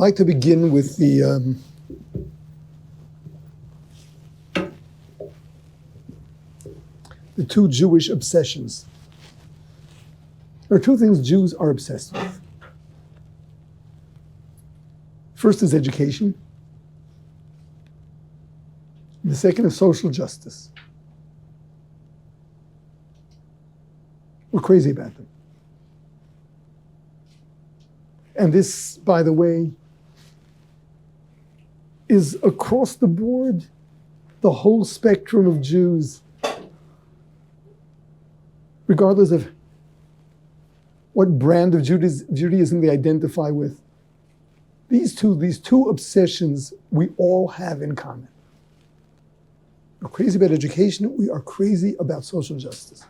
like to begin with the two Jewish obsessions. There are two things Jews are obsessed with. First is education. The second is social justice. We're crazy about them. And this, by the way, is across the board, the whole spectrum of Jews, regardless of what brand of Judaism they identify with. These two obsessions we all have in common. We're crazy about education, we are crazy about social justice.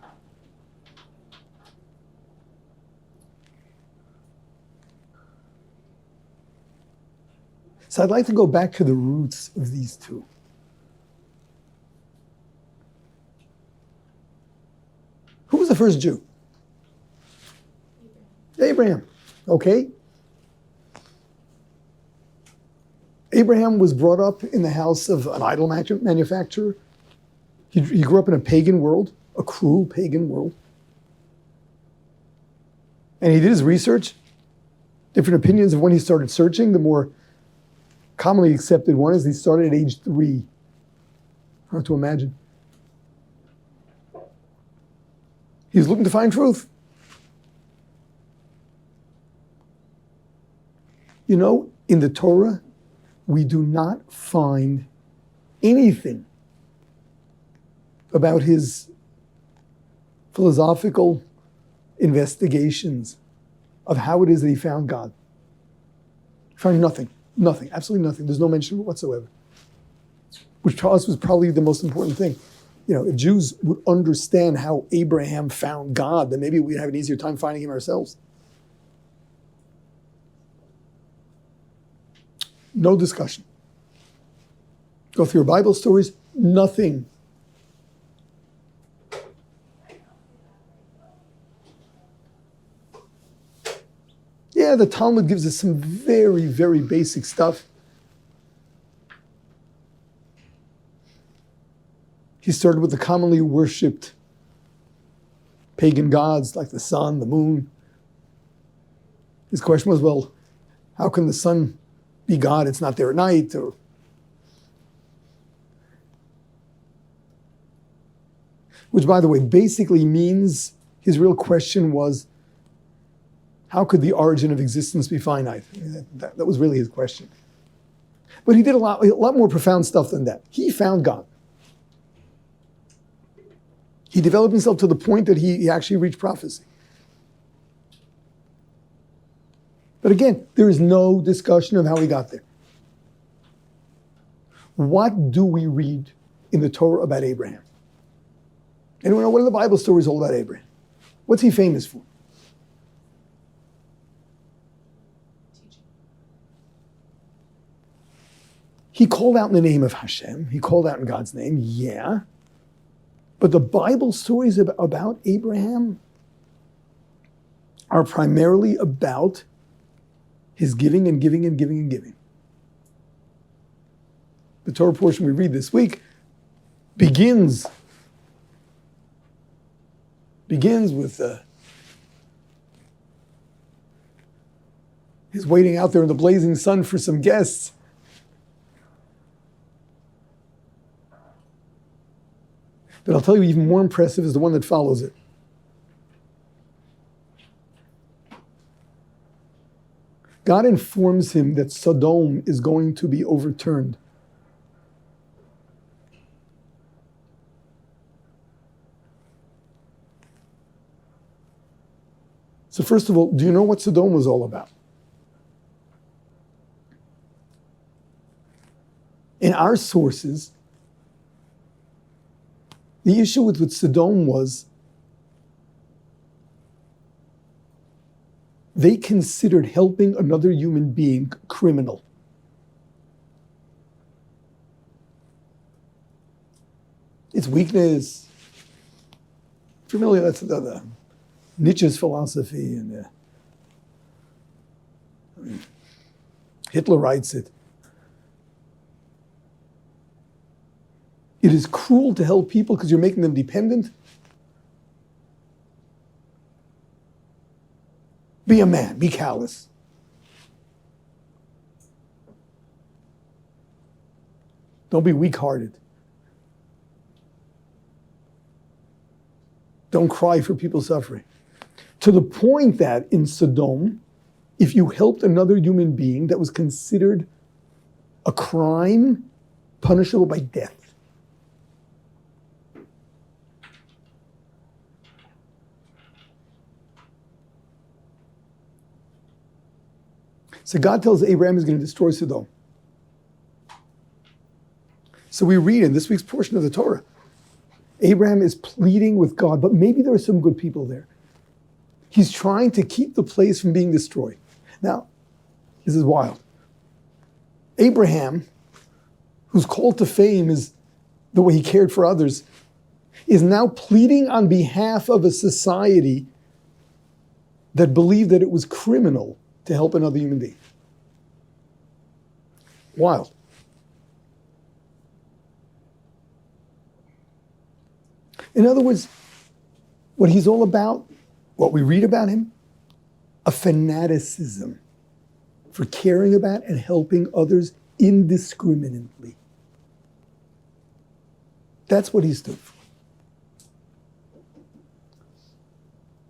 So I'd like to go back to the roots of these two. Who was the first Jew? Abraham. Okay. Abraham was brought up in the house of an idol manufacturer. He grew up in a pagan world, a cruel pagan world. And he did his research. Different opinions of when he started searching. The more commonly accepted one is he started at age 3. Hard to imagine. He was looking to find truth. You know, in the Torah, we do not find anything about his philosophical investigations of how it is that he found God. We find nothing, absolutely nothing. There's no mention of it whatsoever. Which to us was probably the most important thing. You know, if Jews would understand how Abraham found God, then maybe we'd have an easier time finding him ourselves. No discussion. Go through your Bible stories, nothing. Yeah, the Talmud gives us some very, very basic stuff. He started with the commonly worshipped pagan gods like the sun, the moon. His question was, well, how can the sun be God? It's not there at night. Which, by the way, basically means his real question was, how could the origin of existence be finite? That was really his question. But he did a lot more profound stuff than that. He found God. He developed himself to the point that he actually reached prophecy. But again, there is no discussion of how he got there. What do we read in the Torah about Abraham? Anyone know what are the Bible stories all about Abraham? What's he famous for? He called out in the name of Hashem. He called out in God's name, yeah. But the Bible stories about Abraham are primarily about his giving and giving and giving and giving. The Torah portion we read this week begins with he's waiting out there in the blazing sun for some guests. But I'll tell you, even more impressive is the one that follows it. God informs him that Sodom is going to be overturned. So first of all, do you know what Sodom was all about? In our sources, the issue with Sodom was they considered helping another human being criminal. It's weakness. Familiar, that's the Nietzsche's philosophy. And Hitler writes it. It is cruel to help people because you're making them dependent. Be a man, be callous. Don't be weak-hearted. Don't cry for people suffering. To the point that in Sodom, if you helped another human being, that was considered a crime punishable by death. So God tells Abraham he's going to destroy Sodom. So we read in this week's portion of the Torah, Abraham is pleading with God, but maybe there are some good people there. He's trying to keep the place from being destroyed. Now, this is wild. Abraham, who's called to fame is the way he cared for others, is now pleading on behalf of a society that believed that it was criminal to help another human being. Wild. In other words, what he's all about, what we read about him, a fanaticism for caring about and helping others indiscriminately. That's what he stood for.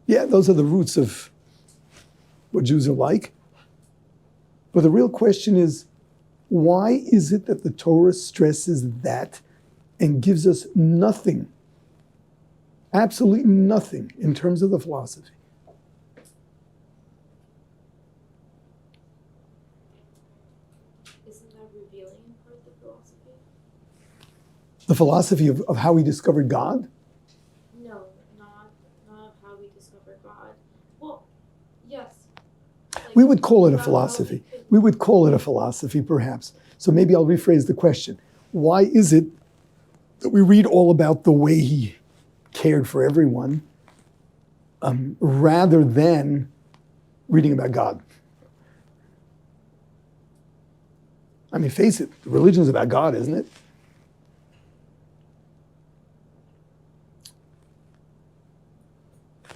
Yeah, those are the roots of what Jews are like. But the real question is, why is it that the Torah stresses that and gives us nothing, absolutely nothing, in terms of the philosophy? Isn't that revealing part of the philosophy? The philosophy of how we discovered God? No, not how we discover God. Well, yes. Like, We would call it a philosophy. We would call it a philosophy, perhaps. So maybe I'll rephrase the question. Why is it that we read all about the way he cared for everyone rather than reading about God? I mean, face it, religion is about God, isn't it?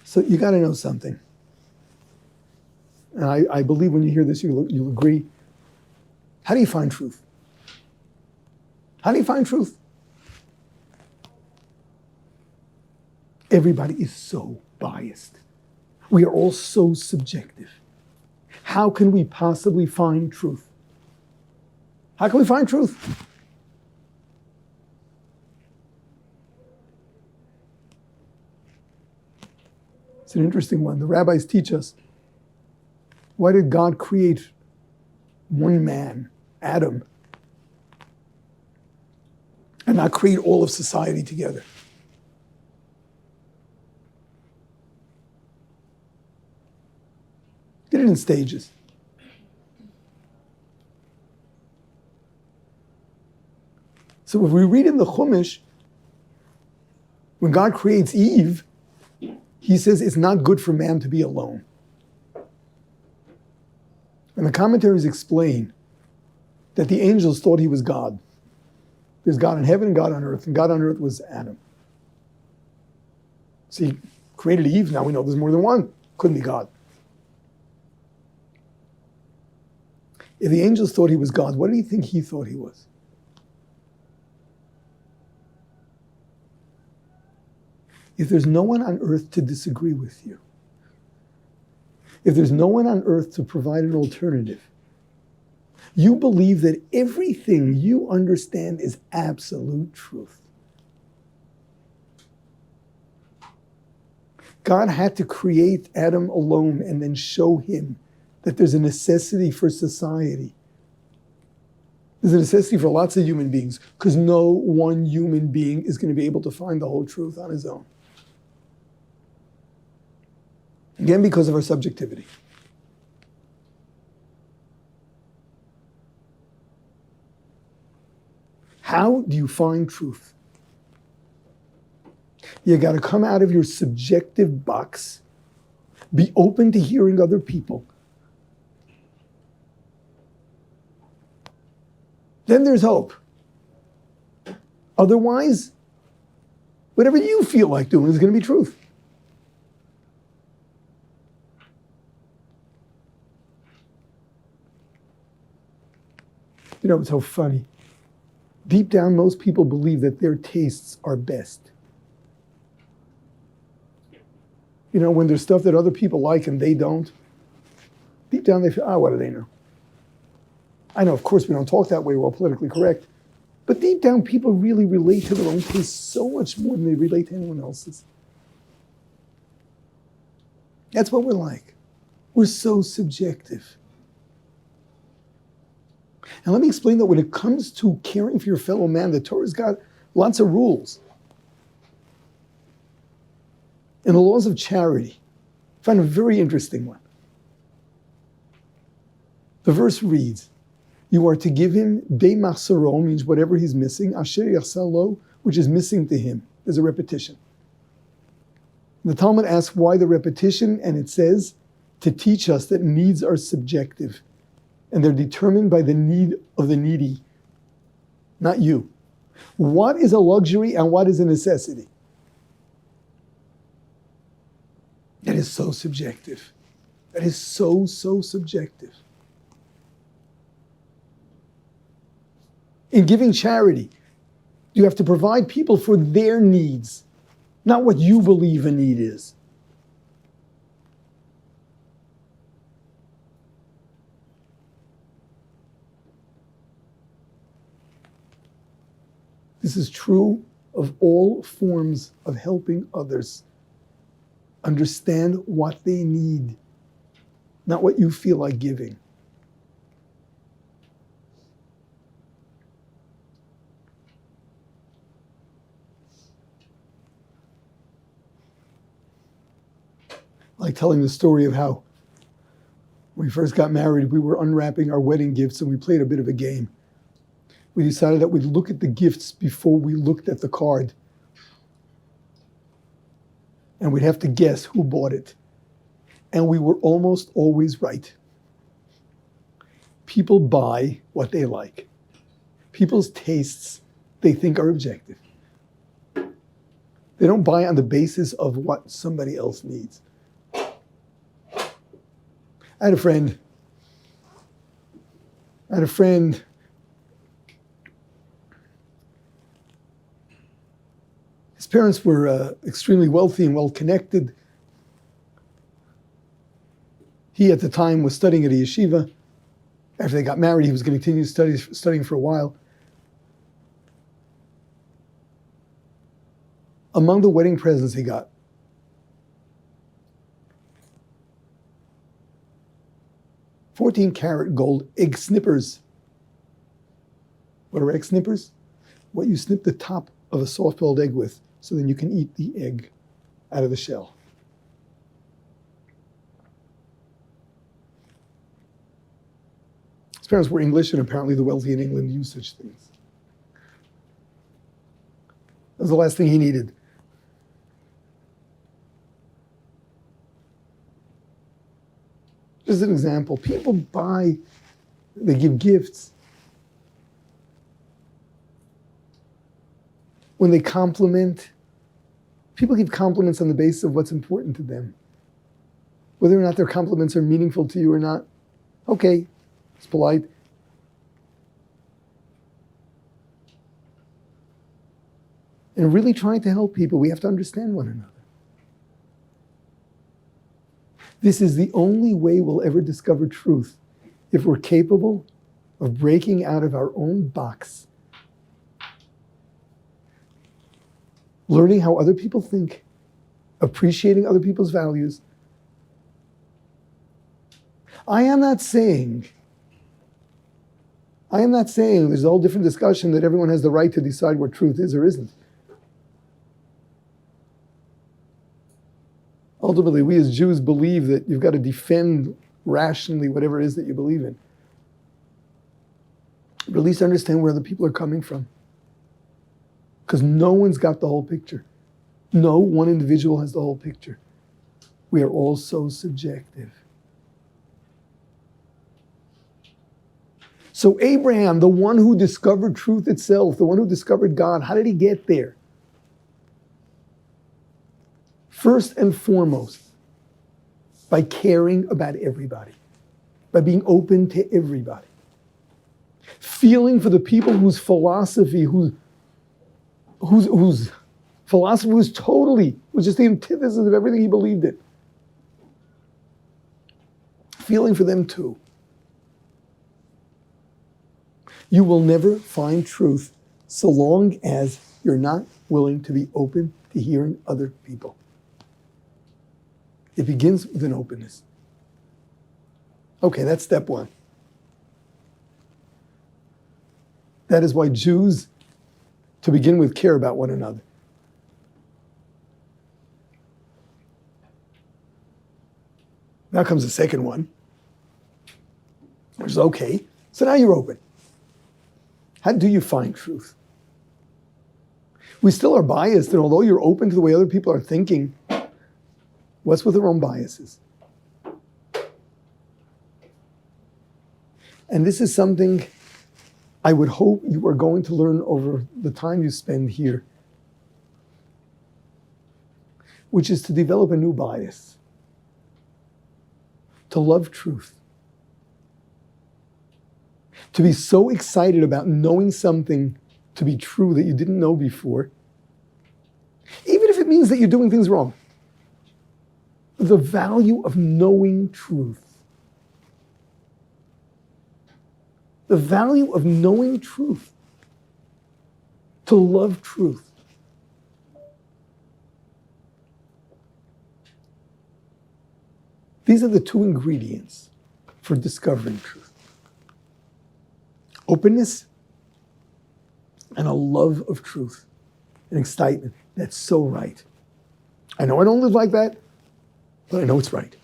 So you got to know something. And I believe when you hear this, you'll agree. How do you find truth? How do you find truth? Everybody is so biased. We are all so subjective. How can we possibly find truth? How can we find truth? It's an interesting one. The rabbis teach us, why did God create one man, Adam, and not create all of society together? Did it in stages. So if we read in the Chumash, when God creates Eve, he says it's not good for man to be alone. And the commentaries explain that the angels thought he was God. There's God in heaven and God on earth, and God on earth was Adam. So he created Eve, now we know there's more than one. Couldn't be God. If the angels thought he was God, what do you think he thought he was? If there's no one on earth to disagree with you, if there's no one on earth to provide an alternative, you believe that everything you understand is absolute truth. God had to create Adam alone and then show him that there's a necessity for society. There's a necessity for lots of human beings because no one human being is going to be able to find the whole truth on his own. Again, because of our subjectivity. How do you find truth? You got to come out of your subjective box, be open to hearing other people, then there's hope. Otherwise, whatever you feel like doing is going to be truth. You know, it's so funny. Deep down, most people believe that their tastes are best. You know, when there's stuff that other people like and they don't, deep down they feel, what do they know? I know, of course, we don't talk that way, we're all politically correct. But deep down, people really relate to their own tastes so much more than they relate to anyone else's. That's what we're like. We're so subjective. And let me explain that when it comes to caring for your fellow man, the Torah's got lots of rules. In the laws of charity, I find a very interesting one. The verse reads, you are to give him de machsaro, means whatever he's missing, asher yachsalo, which is missing to him. There's a repetition. The Talmud asks why the repetition, and it says to teach us that needs are subjective. And they're determined by the need of the needy, not you. What is a luxury and what is a necessity? That is so subjective. That is so subjective. In giving charity, you have to provide people for their needs, not what you believe a need is. This is true of all forms of helping others. Understand what they need, not what you feel like giving. Like telling the story of how when we first got married, we were unwrapping our wedding gifts and we played a bit of a game. We decided that we'd look at the gifts before we looked at the card. And we'd have to guess who bought it. And we were almost always right. People buy what they like. People's tastes, they think, are objective. They don't buy on the basis of what somebody else needs. I had a friend. His parents were extremely wealthy and well-connected. He, at the time, was studying at a yeshiva. After they got married, he was going to continue studying for a while. Among the wedding presents he got, 14-karat gold egg snippers. What are egg snippers? What you snip the top of a soft-boiled egg with, so then you can eat the egg out of the shell. His parents were English, and apparently the wealthy in England use such things. That was the last thing he needed. Just an example, people buy, they give gifts. When they compliment, people give compliments on the basis of what's important to them. Whether or not their compliments are meaningful to you or not, okay, it's polite. And really trying to help people, we have to understand one another. This is the only way we'll ever discover truth, if we're capable of breaking out of our own box, learning how other people think, appreciating other people's values. I am not saying there's a whole different discussion that everyone has the right to decide what truth is or isn't. Ultimately, we as Jews believe that you've got to defend rationally whatever it is that you believe in. But at least understand where other people are coming from. Because no one's got the whole picture. No one individual has the whole picture. We are all so subjective. So Abraham, the one who discovered truth itself, the one who discovered God, how did he get there? First and foremost, by caring about everybody, by being open to everybody. Feeling for the people whose philosophy, whose philosophy was just the antithesis of everything he believed in. Feeling for them too. You will never find truth so long as you're not willing to be open to hearing other people. It begins with an openness. Okay, that's step one. That is why Jews, to begin with, care about one another. Now comes the second one, which is okay. So now you're open. How do you find truth? We still are biased, and although you're open to the way other people are thinking, what's with our own biases? And this is something I would hope you are going to learn over the time you spend here, which is to develop a new bias, to love truth, to be so excited about knowing something to be true that you didn't know before, even if it means that you're doing things wrong. The value of knowing truth. The value of knowing truth. To love truth. These are the two ingredients for discovering truth. Openness and a love of truth. An excitement. That's so right. I know I don't live like that, but I know it's right.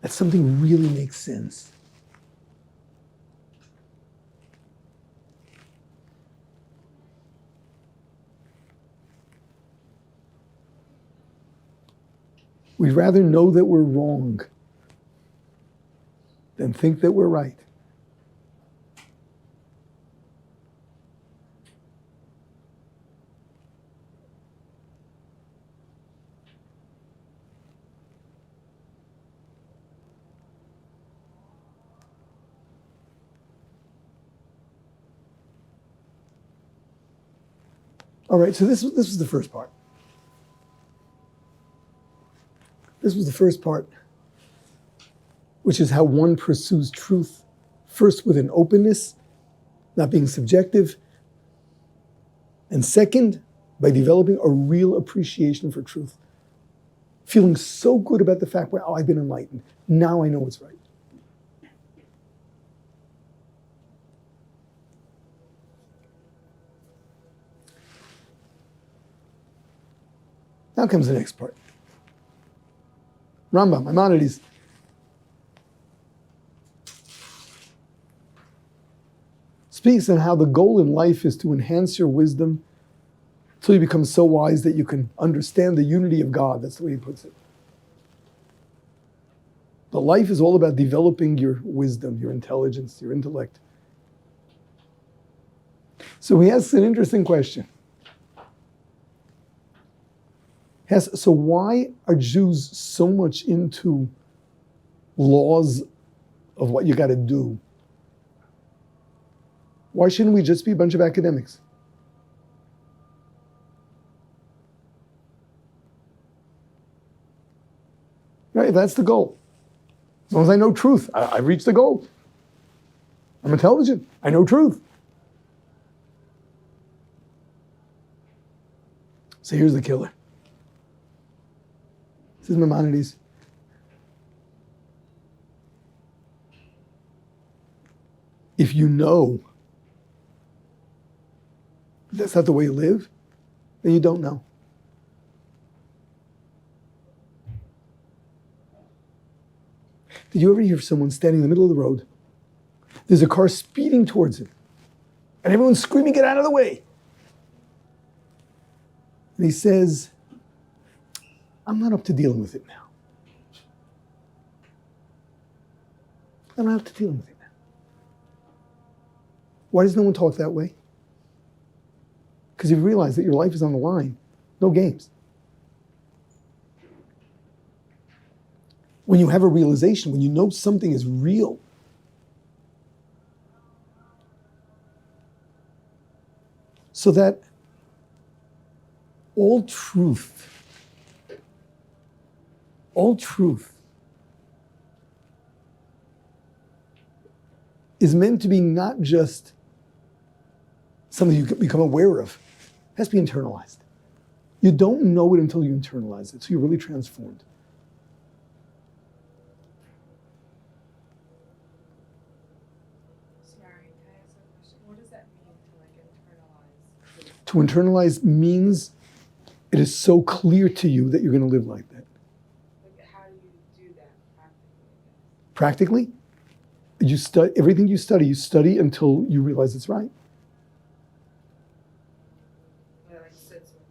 That something really makes sense. We'd rather know that we're wrong than think that we're right. All right, so this was the first part. This was the first part, which is how one pursues truth, first with an openness, not being subjective, and second, by developing a real appreciation for truth. Feeling so good about the fact, well, I've been enlightened. Now I know what's right. Now comes the next part. Rambam, Maimonides. Speaks on how the goal in life is to enhance your wisdom until you become so wise that you can understand the unity of God. That's the way he puts it. But life is all about developing your wisdom, your intelligence, your intellect. So he asks an interesting question. So why are Jews so much into laws of what you got to do? Why shouldn't we just be a bunch of academics? Right, that's the goal. As long as I know truth, I've reached the goal. I'm intelligent. I know truth. So here's the killer. This is Maimonides. If you know that's not the way you live, then you don't know. Did you ever hear someone standing in the middle of the road? There's a car speeding towards him, and everyone's screaming, "Get out of the way!" And he says, I'm not up to dealing with it now. I'm not up to dealing with it now. Why does no one talk that way? Because you realize that your life is on the line. No games. When you have a realization, when you know something is real, so that all truth is meant to be not just something you become aware of. It has to be internalized. You don't know it until you internalize it, so you're really transformed. Sorry, can I ask a question? What does that mean to internalize? To internalize means it is so clear to you that you're going to live like that. How do you do that practically? Practically, you study everything you study until you realize it's right. It sits with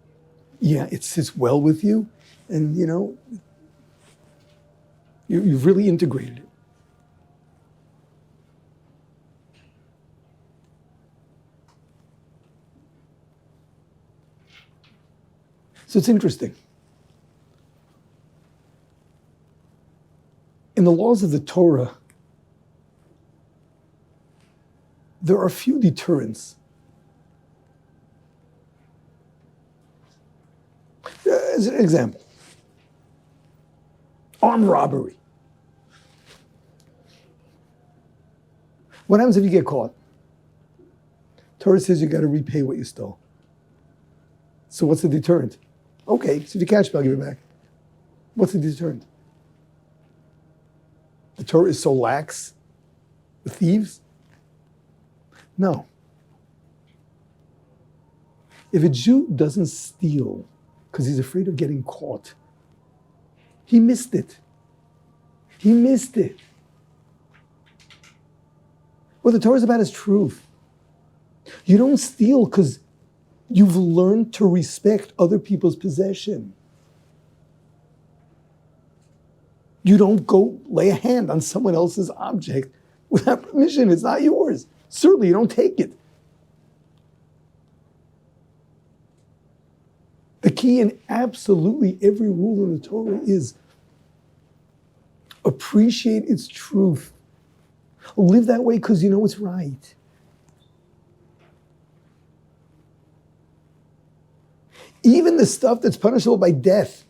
you. Yeah, it sits well with you, and you've really integrated it. So it's interesting. In the laws of the Torah, there are few deterrents. As an example, armed robbery. What happens if you get caught? Torah says you got to repay what you stole. So what's the deterrent? Okay, so if you catch me, I'll give it back. What's the deterrent? The Torah is so lax with thieves? No. If a Jew doesn't steal because he's afraid of getting caught, he missed it. He missed it. What the Torah is about is truth. You don't steal because you've learned to respect other people's possession. You don't go lay a hand on someone else's object without permission. It's not yours. Certainly, you don't take it. The key in absolutely every rule in the Torah is appreciate its truth. Live that way because you know it's right. Even the stuff that's punishable by death,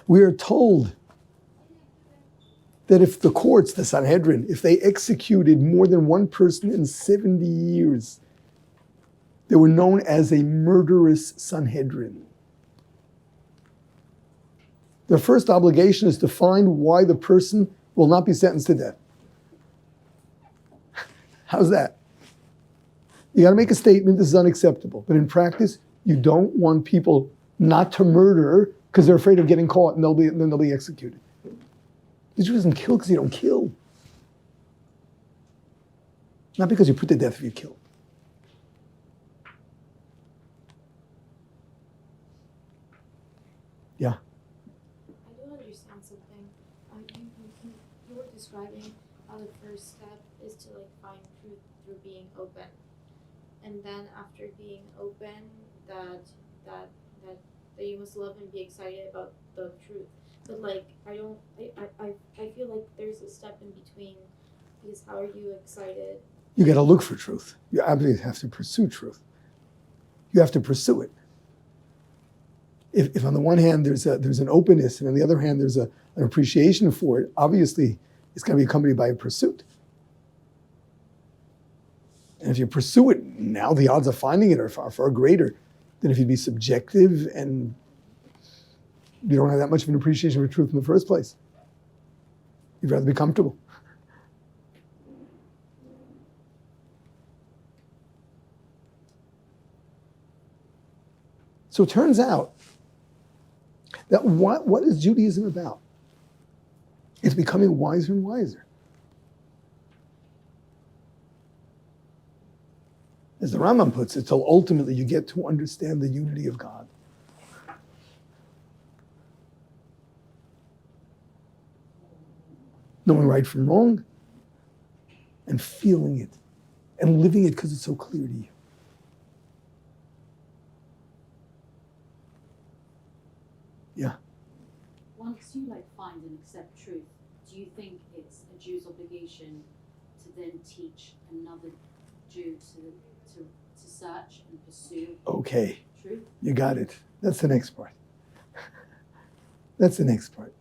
we are told that if the courts, the Sanhedrin, if they executed more than one person in 70 years, they were known as a murderous Sanhedrin. Their first obligation is to find why the person will not be sentenced to death. How's that? You got to make a statement, this is unacceptable. But in practice, you don't want people not to murder because they're afraid of getting caught and then they'll be executed. The Jew doesn't kill because you don't kill. Not because you put to death if you kill. Yeah. I do understand something. You were describing how the first step is to find truth through being open, and then after being open, that you must love and be excited about the truth. But I feel like there's a step in between, because how are you excited? You got to look for truth. You absolutely have to pursue truth. You have to pursue it. If on the one hand there's an openness, and on the other hand there's an appreciation for it, obviously it's going to be accompanied by a pursuit. And if you pursue it, now the odds of finding it are far, far greater than if you'd be subjective and you don't have that much of an appreciation for truth in the first place. You'd rather be comfortable. So it turns out that what is Judaism about? It's becoming wiser and wiser. As the Rambam puts it, till ultimately you get to understand the unity of God. knowing right from wrong, and feeling it, and living it because it's so clear to you. Yeah. Once you find and accept truth, do you think it's a Jew's obligation to then teach another Jew to search and pursue Okay, truth? you got it. That's the next part. That's the next part.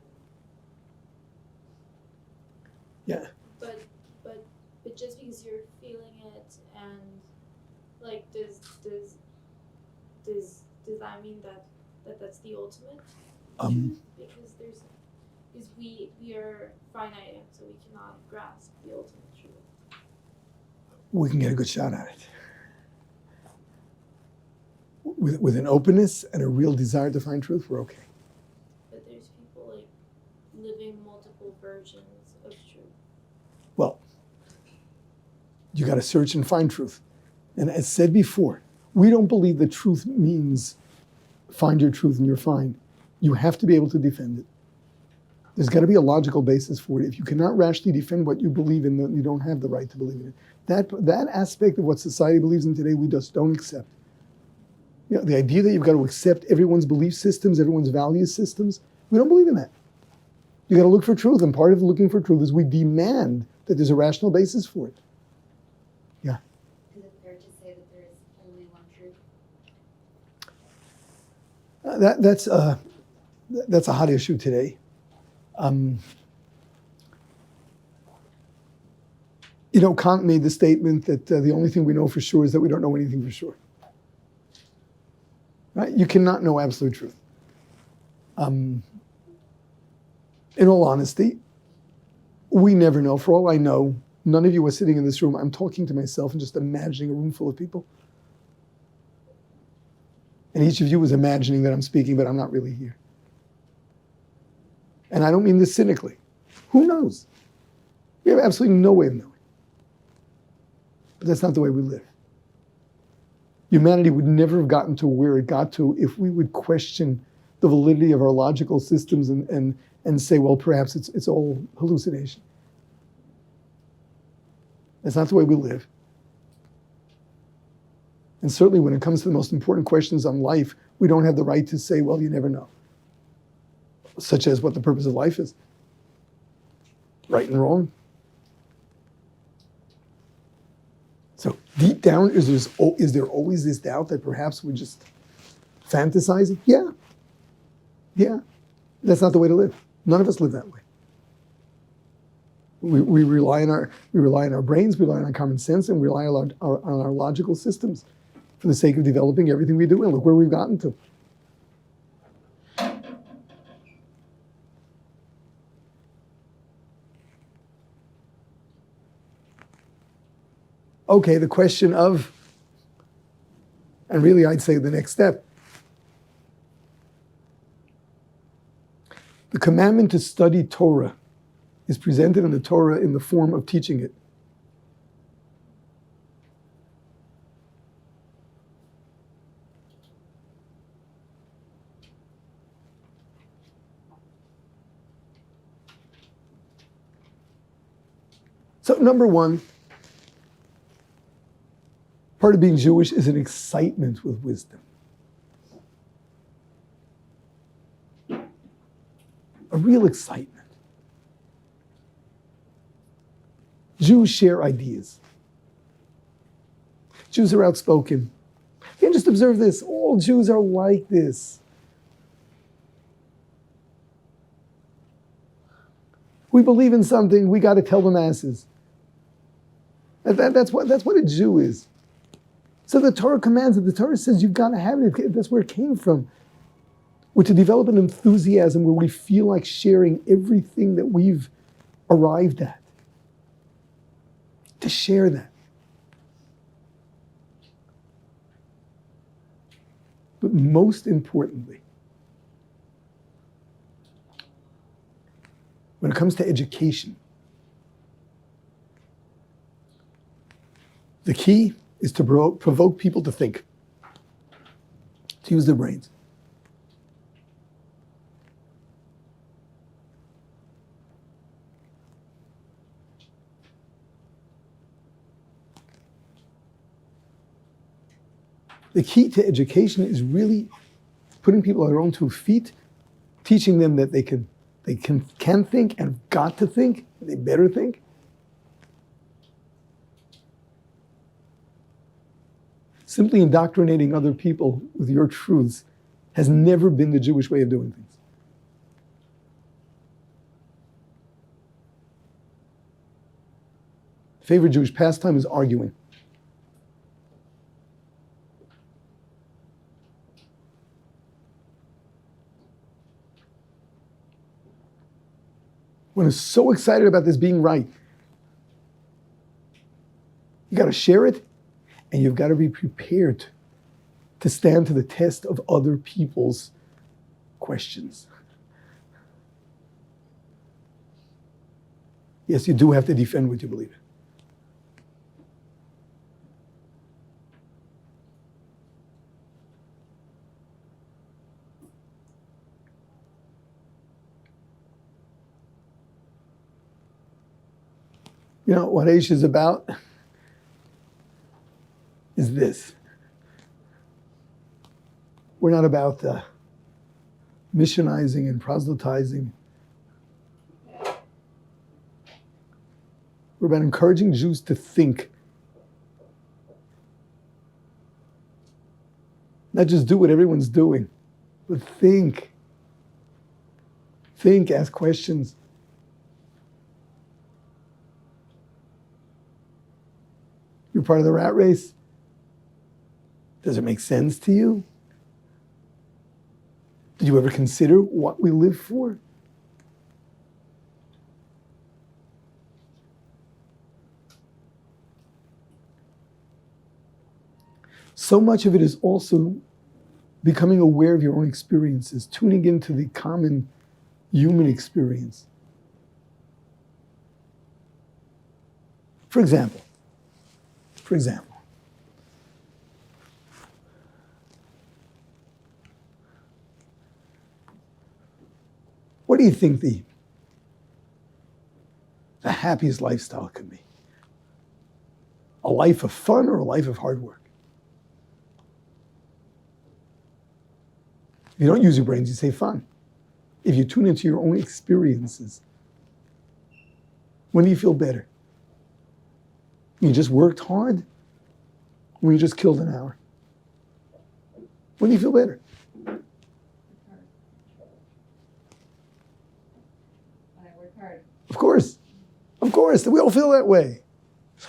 Yeah. But just because you're feeling it and does that mean that's the ultimate truth? Because we are finite, so we cannot grasp the ultimate truth. We can get a good shot at it. With an openness and a real desire to find truth, we're okay. But there's people living multiple versions of truth. Well, you got to search and find truth. And as said before, we don't believe that truth means find your truth and you're fine. You have to be able to defend it. There's got to be a logical basis for it. If you cannot rationally defend what you believe in, then you don't have the right to believe in it. That aspect of what society believes in today, we just don't accept. You know, the idea that you've got to accept everyone's belief systems, everyone's value systems, we don't believe in that. You got to look for truth, and part of looking for truth is we demand that there's a rational basis for it. Yeah. Is it fair to say that there is only one truth? That's a hot issue today. Kant made the statement that the only thing we know for sure is that we don't know anything for sure. Right? You cannot know absolute truth. In all honesty, we never know. For all I know, none of you are sitting in this room. I'm talking to myself and just imagining a room full of people. And each of you is imagining that I'm speaking, but I'm not really here. And I don't mean this cynically. Who knows? We have absolutely no way of knowing. But that's not the way we live. Humanity would never have gotten to where it got to if we would question the validity of our logical systems and say, well, perhaps it's all hallucination. That's not the way we live. And certainly when it comes to the most important questions on life, we don't have the right to say, well, you never know. Such as what the purpose of life is. Right and wrong. So deep down, is there always this doubt that perhaps we're just fantasizing? Yeah. Yeah. That's not the way to live. None of us live that way. We rely on our brains, we rely on our common sense, and we rely on our logical systems for the sake of developing everything we do. And look where we've gotten to. Okay, the question of, and really I'd say the next step, the commandment to study Torah is presented in the Torah in the form of teaching it. So number one, part of being Jewish is an excitement with wisdom. A real excitement. Jews share ideas. Jews are outspoken. You can just observe this. All Jews are like this. We believe in something, we got to tell the masses. That's what a Jew is. So the Torah commands it. The Torah says you've got to have it. That's where it came from. We're to develop an enthusiasm where we feel like sharing everything that we've arrived at. To share that. But most importantly, when it comes to education, the key is to provoke people to think, to use their brains. The key to education is really putting people on their own two feet, teaching them that they can think and have got to think, they better think. Simply indoctrinating other people with your truths has never been the Jewish way of doing things. Favorite Jewish pastime is arguing. One is so excited about this being right. You got to share it, and you've got to be prepared to stand to the test of other people's questions. Yes, you do have to defend what you believe in. You know, what Aish is about is this. We're not about missionizing and proselytizing. We're about encouraging Jews to think. Not just do what everyone's doing, but think. Think, ask questions. You're part of the rat race? Does it make sense to you? Did you ever consider what we live for? So much of it is also becoming aware of your own experiences, tuning into the common human experience. For example, what do you think the happiest lifestyle could be? A life of fun or a life of hard work? If you don't use your brains, you say fun. If you tune into your own experiences, when do you feel better? You just worked hard? When you just killed an hour? When do you feel better? When I work hard. Of course. We all feel that way.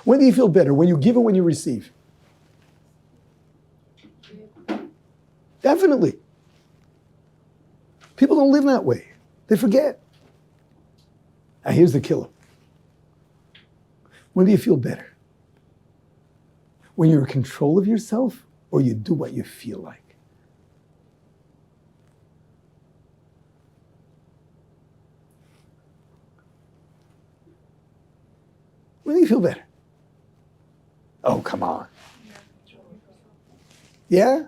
When do you feel better? When you give or when you receive? Definitely. People don't live that way. They forget. Now here's the killer. When do you feel better? When you're in control of yourself or you do what you feel like? When do you feel better? Oh, come on. Yeah?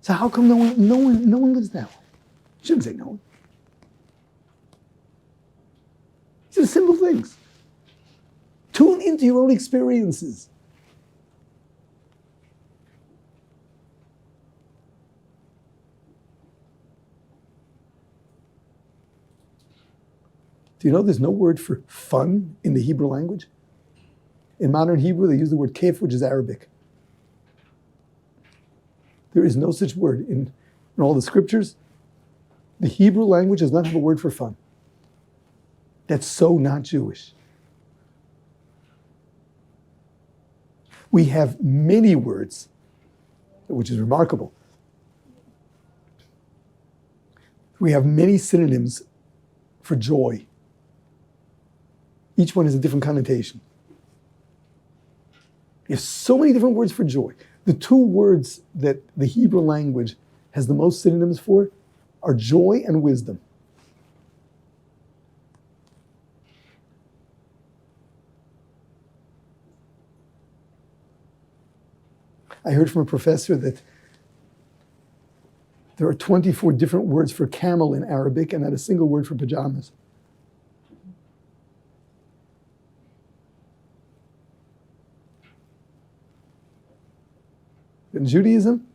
So how come no one lives that way? Shouldn't say no one. These are simple things. Tune into your own experiences. Do you know there's no word for fun in the Hebrew language? In modern Hebrew, they use the word kef, which is Arabic. There is no such word in all the scriptures. The Hebrew language does not have a word for fun. That's so not Jewish. We have many words, which is remarkable. We have many synonyms for joy. Each one has a different connotation. You have so many different words for joy. The two words that the Hebrew language has the most synonyms for are joy and wisdom. I heard from a professor that there are 24 different words for camel in Arabic and not a single word for pajamas. In Judaism,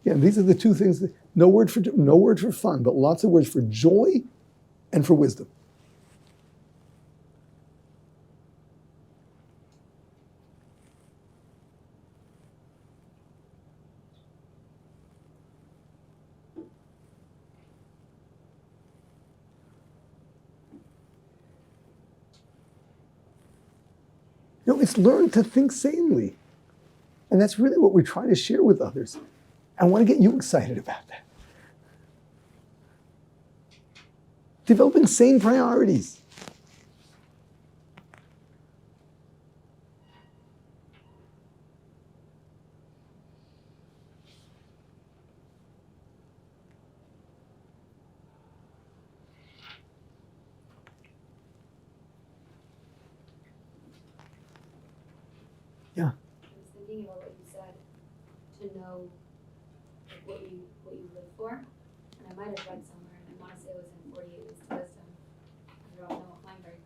yeah, these are the two things. No word for fun, but lots of words for joy and for wisdom. It's learn to think sanely. And that's really what we're trying to share with others. I want to get you excited about that. Developing sane priorities. Yeah. I was thinking about what you said, to know like, what you live for. And I might have read somewhere, and I want to say it was in 48 Weeks to Wisdom. I don't know Weinberg.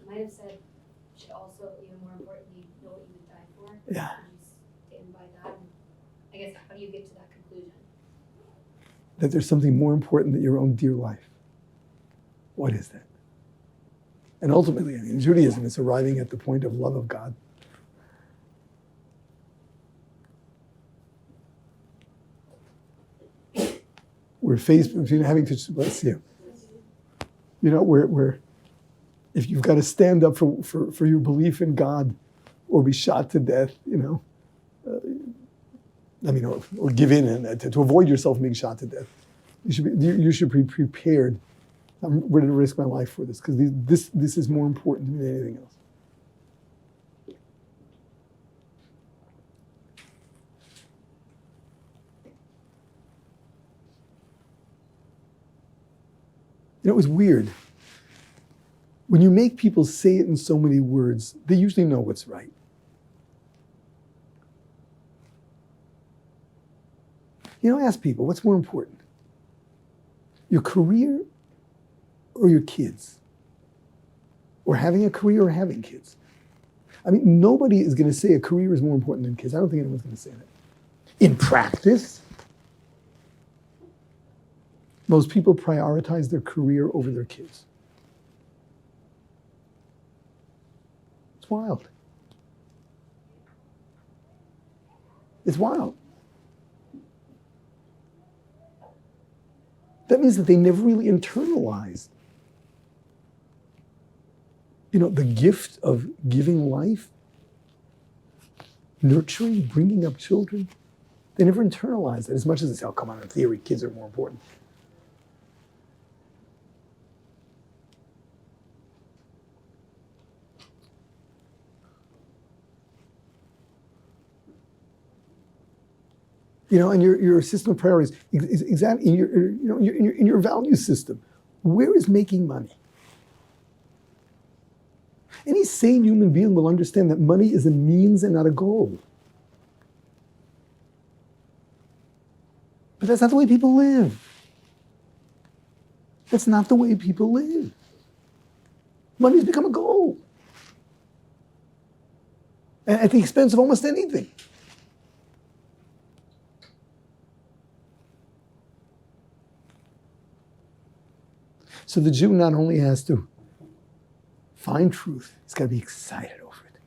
You might have said, you should also, even more importantly, know what you would die for. Yeah. And you stand by that. And I guess, how do you get to that conclusion? That there's something more important than your own dear life. What is that? And ultimately, in Judaism, it's arriving at the point of love of God. We're faced between having to, bless you. We're if you've got to stand up for your belief in God or be shot to death, or give in and to avoid yourself being shot to death. You should be prepared. I'm ready to risk my life for this because this is more important to me than anything else. It was weird. When you make people say it in so many words, they usually know what's right. Ask people, what's more important? Your career or your kids? Or having a career or having kids? Nobody is going to say a career is more important than kids. I don't think anyone's going to say that. In practice, most people prioritize their career over their kids. It's wild. It's wild. That means that they never really internalized, the gift of giving life, nurturing, bringing up children. They never internalized it as much as they say, oh, come on, in theory, kids are more important. And your system of priorities, exactly in your value system, where is making money? Any sane human being will understand that money is a means and not a goal. But that's not the way people live. That's not the way people live. Money's become a goal. And at the expense of almost anything. So the Jew not only has to find truth, he's got to be excited over it.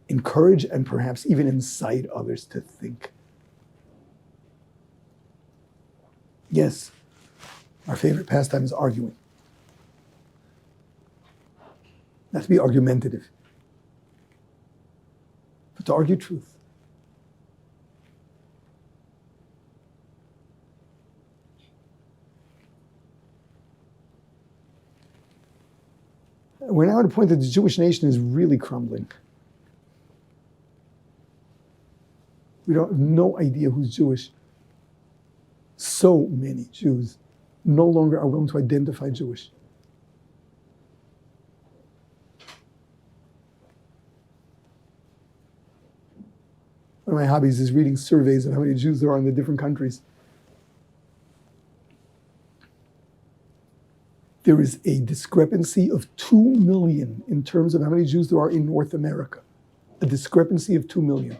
Encourage and perhaps even incite others to think. Yes, our favorite pastime is arguing. Not to be argumentative, but to argue truth. We're now at a point that the Jewish nation is really crumbling. We don't have no idea who's Jewish. So many Jews no longer are willing to identify Jewish. One of my hobbies is reading surveys of how many Jews there are in the different countries. There is a discrepancy of 2 million in terms of how many Jews there are in North America. A discrepancy of 2 million.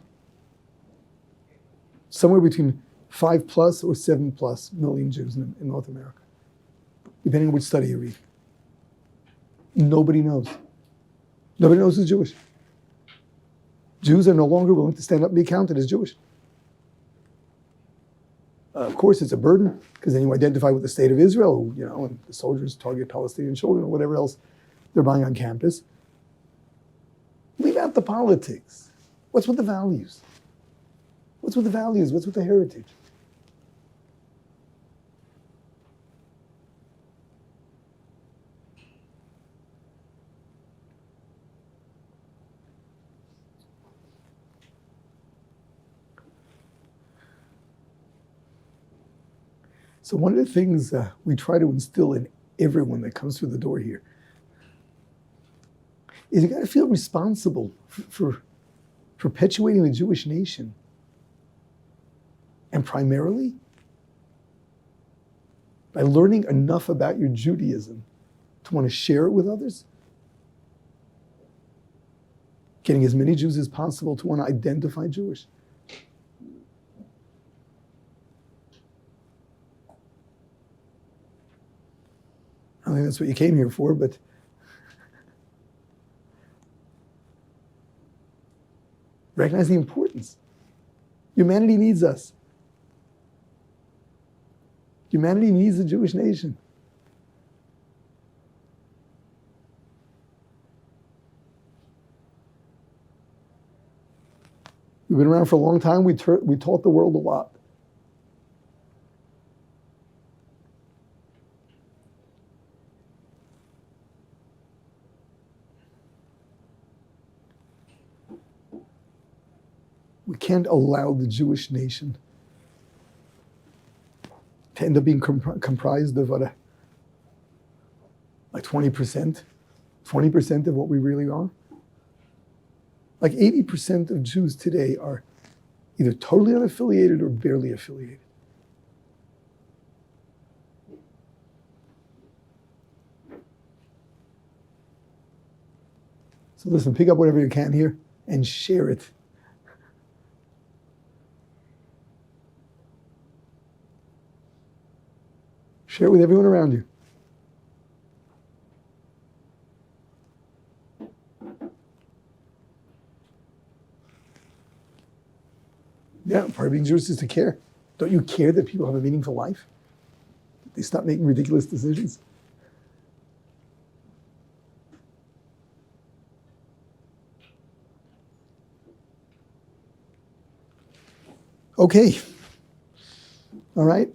somewhere between 5 plus or 7 plus million Jews in North America, depending on which study you read. Nobody knows. Nobody knows who's Jewish. Jews are no longer willing to stand up and be counted as Jewish. Of course, it's a burden, because then you identify with the state of Israel, and the soldiers target Palestinian children or whatever else they're buying on campus. Leave out the politics. What's with the values? What's with the values? What's with the heritage? So one of the things we try to instill in everyone that comes through the door here is you got to feel responsible for perpetuating the Jewish nation. And primarily, by learning enough about your Judaism to want to share it with others, getting as many Jews as possible to want to identify Jewish. I don't think that's what you came here for, but recognize the importance. Humanity needs us. Humanity needs the Jewish nation. We've been around for a long time. We taught the world a lot. We can't allow the Jewish nation to end up being comprised of like 20% of what we really are. Like 80% of Jews today are either totally unaffiliated or barely affiliated. So listen, pick up whatever you can here and share it. Share it with everyone around you. Yeah, part of being Jewish is to care. Don't you care that people have a meaningful life? They stop making ridiculous decisions. Okay. All right.